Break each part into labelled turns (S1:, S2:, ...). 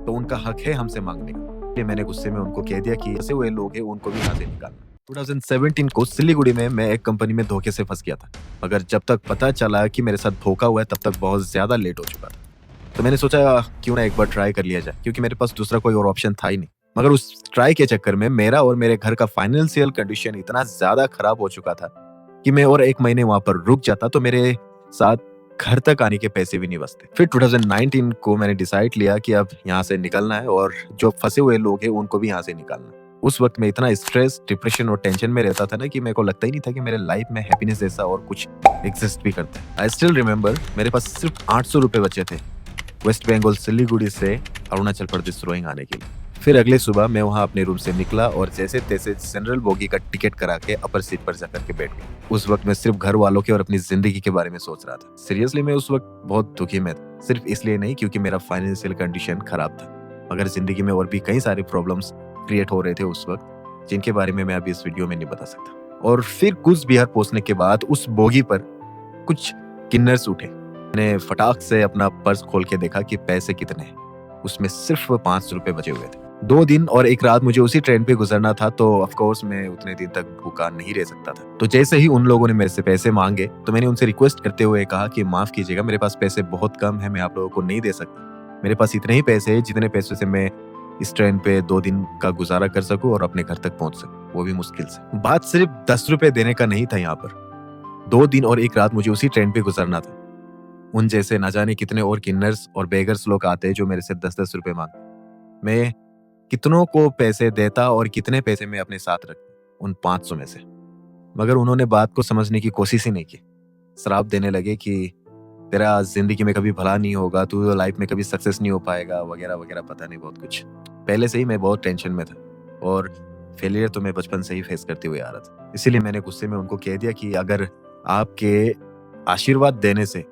S1: तो उनका हक है हमसे मांगने का। इसलिए मैंने गुस्से में उनको कह दिया कि ऐसे हुए लोग हैं, उनको भी यहाँ से निकालना। 2017 को सिलीगुड़ी में मैं एक कंपनी में धोखे से फंस गया था, मगर जब तक पता चला कि मेरे साथ धोखा हुआ है तब तक बहुत ज्यादा लेट हो चुका था। तो मैंने सोचा क्यों ना एक बार ट्राई कर लिया जाए, क्योंकि मेरे पास दूसरा कोई और ऑप्शन था ही नहीं। मगर उस ट्राई के चक्कर में मेरा और मेरे घर का फाइनेंशियल कंडीशन इतना ज्यादा खराब हो चुका था कि मैं और एक महीने वहां पर रुक जाता तो मेरे साथ घर तक आने के पैसे भी नहीं बचते। फिर 2019 को मैंने डिसाइड लिया कि अब यहाँ से निकलना है और जो फंसे हुए लोग हैं उनको भी यहाँ से निकालना है। उस वक्त मैं इतना स्ट्रेस, डिप्रेशन और टेंशन में रहता था ना कि मेरे को लगता ही नहीं था कि मेरे लाइफ में हैप्पीनेस जैसा और कुछ एग्जिस्ट भी करता है। आई स्टिल रिमेम्बर, मेरे पास सिर्फ 800 रुपए बचे थे वेस्ट बंगाल सिलीगुड़ी से अरुणाचल प्रदेश रोइंग आने के लिए। फिर अगले सुबह मैं वहां अपने रूम से निकला और जैसे तैसे जनरल बोगी का टिकट करा के अपर सीट पर जाकर के बैठ गया। उस वक्त मैं सिर्फ घर वालों के और अपनी जिंदगी के बारे में सोच रहा था। सीरियसली मैं उस वक्त बहुत दुखी में था, सिर्फ इसलिए नहीं क्योंकि मेरा फाइनेंशियल कंडीशन खराब था, मगर जिंदगी में और भी कई सारे प्रॉब्लम्स क्रिएट हो रहे थे उस वक्त, जिनके बारे में मैं अभी इस वीडियो में नहीं बता सकता। और फिर कुछ बिहार पहुंचने के बाद उस बोगी पर कुछ किन्नर्स उठे। मैंने फटाक से अपना पर्स खोल के देखा कि पैसे कितने हैं। उसमें सिर्फ 500 रुपए बचे हुए थे। 2 दिन और 1 रात मुझे उसी ट्रेन पे गुजरना था, तो ऑफ कोर्स मैं उतने दिन तक भूखा नहीं रह सकता था। तो जैसे ही उन लोगों ने मेरे से पैसे मांगे तो मैंने उनसे रिक्वेस्ट करते हुए कहा कि माफ कीजिएगा, मेरे पास पैसे बहुत कम है, मैं आप लोगों को नहीं दे सकता। मेरे पास इतने ही पैसे हैं जितने पैसों से मैं इस ट्रेन पे 2 दिन का गुजारा कर सकूं और अपने घर तक पहुंच सकूं, वो भी मुश्किल से। बात सिर्फ 10 रुपए देने का नहीं था यहाँ पर। 2 दिन और 1 रात मुझे उसी ट्रेन पे गुजरना था। उन जैसे न जाने कितने और किन्नर्स और बेगर्स लोग आते हैं जो मेरे से 10-10 रुपए मांगते। मैं कितनों को पैसे देता और कितने पैसे मैं अपने साथ रखता उन 500 में से, मगर उन्होंने बात को समझने की कोशिश ही नहीं की। श्राप देने लगे कि तेरा जिंदगी में कभी भला नहीं होगा, तू लाइफ में कभी सक्सेस नहीं हो पाएगा, वगैरह वगैरह, पता नहीं बहुत कुछ। पहले से ही मैं बहुत टेंशन में था और फेलियर तो मैं बचपन से ही फेस करते हुए आ रहा था। इसीलिए मैंने गुस्से में उनको कह दिया कि अगर आपके आशीर्वाद देने से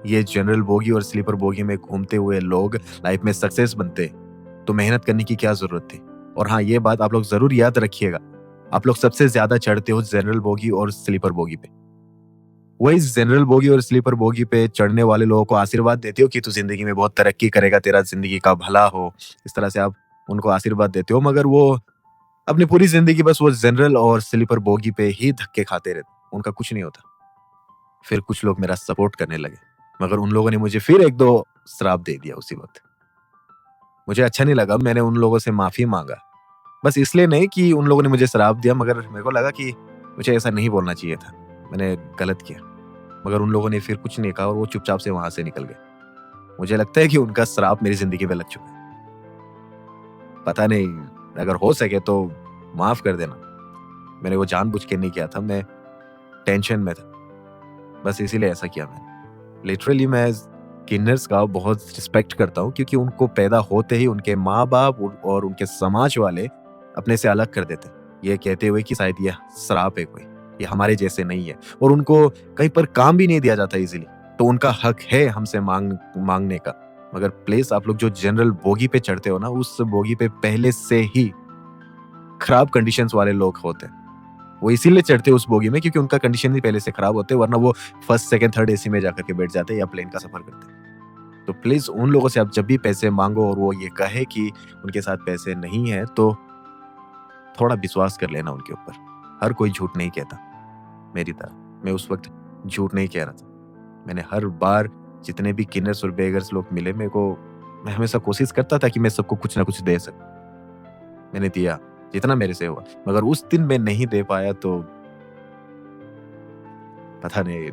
S1: ये जनरल बोगी और स्लीपर बोगी में घूमते हुए लोग लाइफ में सक्सेस बनते तो मेहनत करने की क्या जरूरत थी। और हाँ, ये बात आप लोग जरूर याद रखिएगा, आप लोग सबसे ज्यादा चढ़ते हो जनरल बोगी और स्लीपर बोगी पे। वही जनरल बोगी और स्लीपर बोगी पे चढ़ने वाले लोगों को आशीर्वाद देते हो कि तू जिंदगी में बहुत तरक्की करेगा, तेरा जिंदगी का भला हो, इस तरह से आप उनको आशीर्वाद देते हो, मगर वो अपनी पूरी जिंदगी बस वो जनरल और स्लीपर बोगी पे ही धक्के खाते रहते, उनका कुछ नहीं होता। फिर कुछ लोग मेरा सपोर्ट करने लगे, मगर उन लोगों ने मुझे फिर 1-2 श्राप दे दिया उसी वक्त। मुझे अच्छा नहीं लगा, मैंने उन लोगों से माफी मांगा। बस इसलिए नहीं कि उन लोगों ने मुझे श्राप दिया, मगर मेरे को लगा कि मुझे ऐसा नहीं बोलना चाहिए था, मैंने गलत किया। मगर उन लोगों ने फिर कुछ नहीं कहा और वो चुपचाप से वहां से निकल गए। मुझे लगता है कि उनका श्राप मेरी जिंदगी में लग चुका है। पता नहीं, अगर हो सके तो माफ कर देना, मैंने वो जानबूझ के नहीं किया था, मैं टेंशन में था, बस इसीलिए ऐसा किया मैंने। लिटरली मैं किन्नर्स का बहुत रिस्पेक्ट करता हूँ, क्योंकि उनको पैदा होते ही उनके माँ बाप और उनके समाज वाले अपने से अलग कर देते, ये कहते हुए कि शायद ये श्राप है कोई, ये हमारे जैसे नहीं है, और उनको कहीं पर काम भी नहीं दिया जाता इजीली, तो उनका हक है हमसे मांगने का। मगर प्लीज आप लोग जो जनरल बोगी पे चढ़ते हो ना, उस बोगी पे पहले से ही खराब कंडीशंस वाले लोग होते हैं। वो इसीलिए चढ़ते उस बोगी में क्योंकि उनका कंडीशन भी पहले से खराब होते, वरना वो फर्स्ट सेकंड थर्ड एसी में जाकर के बैठ जाते या प्लेन का सफर करते। तो प्लीज उन लोगों से आप जब भी पैसे मांगो और वो ये कहे कि उनके साथ पैसे नहीं है, तो थोड़ा विश्वास कर लेना उनके ऊपर। हर कोई झूठ नहीं कहता, मेरी तरह मैं उस वक्त झूठ नहीं कह रहा था। मैंने हर बार जितने भी किन्नर्स और बेगर्स लोग मिले, मैं हमेशा कोशिश करता था कि मैं सबको कुछ ना कुछ दे सकूं। मैंने दिया जितना मेरे से हुआ, मगर उस दिन मैं नहीं दे पाया तो पता नहीं